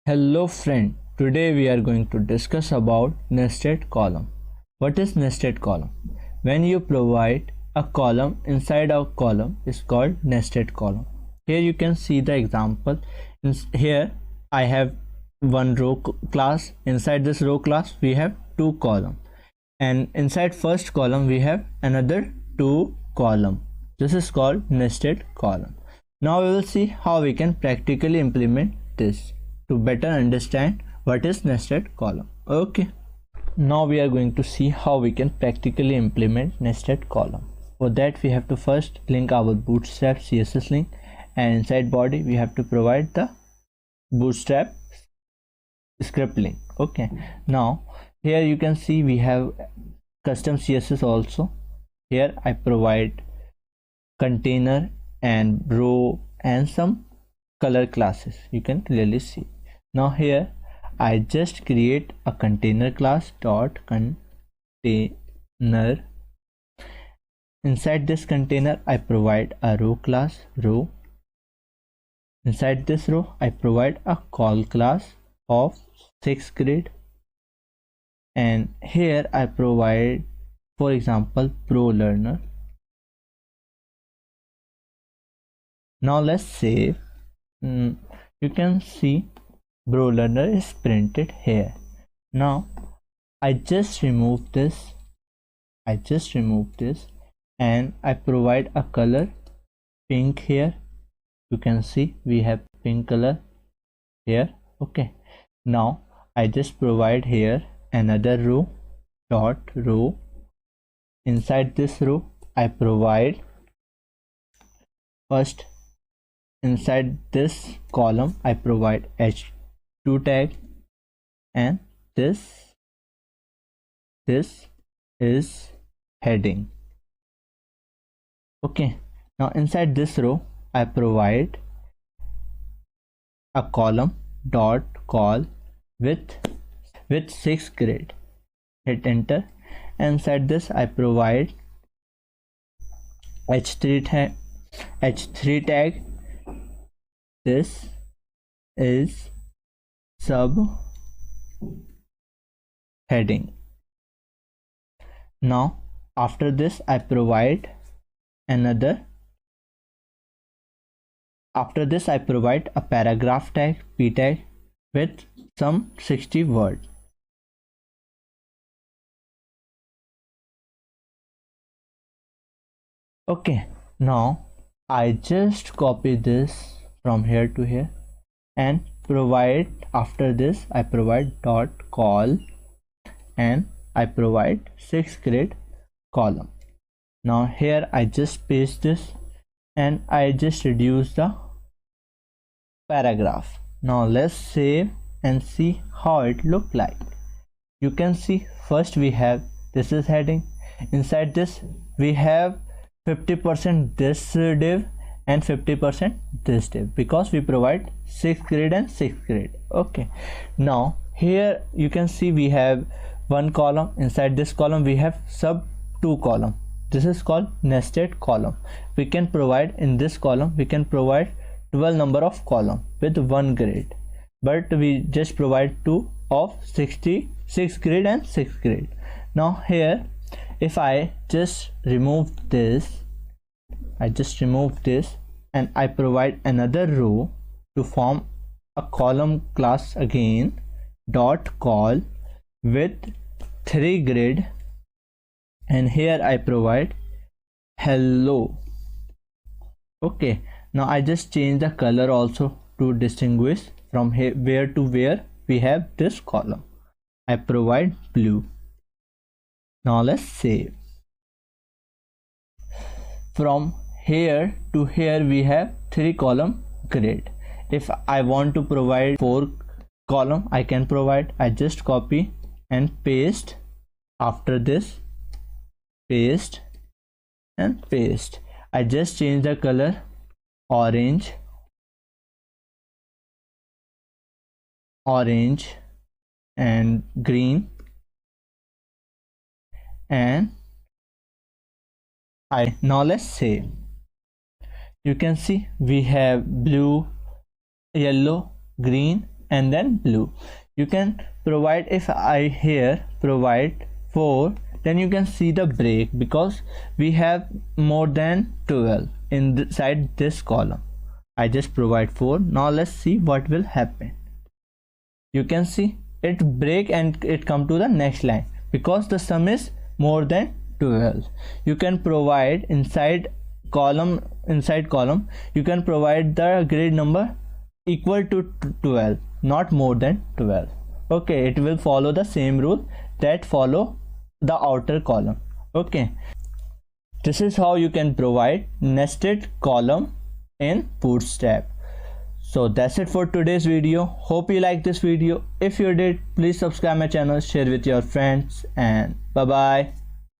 Hello friend, today we are going to discuss about nested column. What is nested column? When you provide a column inside a column is called nested column. Here you can see the example. Here I have one row class. Inside this row class we have two columns, and inside first column we have another two column. This is called nested column. Now we will see how we can practically implement this to better understand what is nested column. Okay, now we are going to see how we can practically implement nested column. For that we have to first link our bootstrap css link, and inside body we have to provide the bootstrap script link. Okay, now here you can see we have custom css also. Here I provide container and row and some color classes, you can clearly see. Now here I just create a container class dot container. Inside this container I provide a row class row. Inside this row I provide a call class of 6th grade, and here I provide, for example, pro learner. Now let's save. You can see pro learner is printed here. Now I just remove this and I provide a color pink here. You can see we have pink color here. Okay, now I just provide here another row dot row. Inside this row I provide first, inside this column I provide h2 tag, and this is heading. Okay, now inside this row I provide a column dot call with 6th grade. Hit enter, and inside this I provide h3 tag. This is sub heading. Now after this I provide a paragraph tag p tag with some 60 words. Okay, now I just copy this from here to here and provide, after this I provide dot call and I provide 6th grade column. Now here I just paste this and I just reduce the paragraph. Now let's save and see how it look like. You can see first we have, this is heading. Inside this we have 50% this div and 50% this div, because we provide 6th grade and 6th grade. Okay, now here you can see we have one column. Inside this column we have sub 2 column. This is called nested column. We can provide, in this column we can provide 12 number of column with 1 grade, but we just provide 2 of 6th grade and 6th grade. Now here if I just remove this, and I provide another row to form a column class again dot call with 3 grade, and here I provide hello. Okay, now I just change the color also to distinguish from here where to where we have this column. I provide blue. Now let's save. From here to here we have 3 column grid. If I want to provide 4 column I can provide. I just copy and paste. After this paste and paste. I just change the color orange and green, and now let's save. You can see we have blue, yellow, green and then blue. You can provide, if I here provide 4, then you can see the break because we have more than 12 inside this column. I just provide 4. Now let's see what will happen. You can see it break and it come to the next line because the sum is more than 12. You can provide inside column you can provide the grade number equal to 12, not more than 12. Okay, it will follow the same rule that follow the outer column. Okay, this is how you can provide nested column in Bootstrap. So that's it for today's video. Hope you like this video. If you did, please subscribe my channel, share with your friends, and bye bye.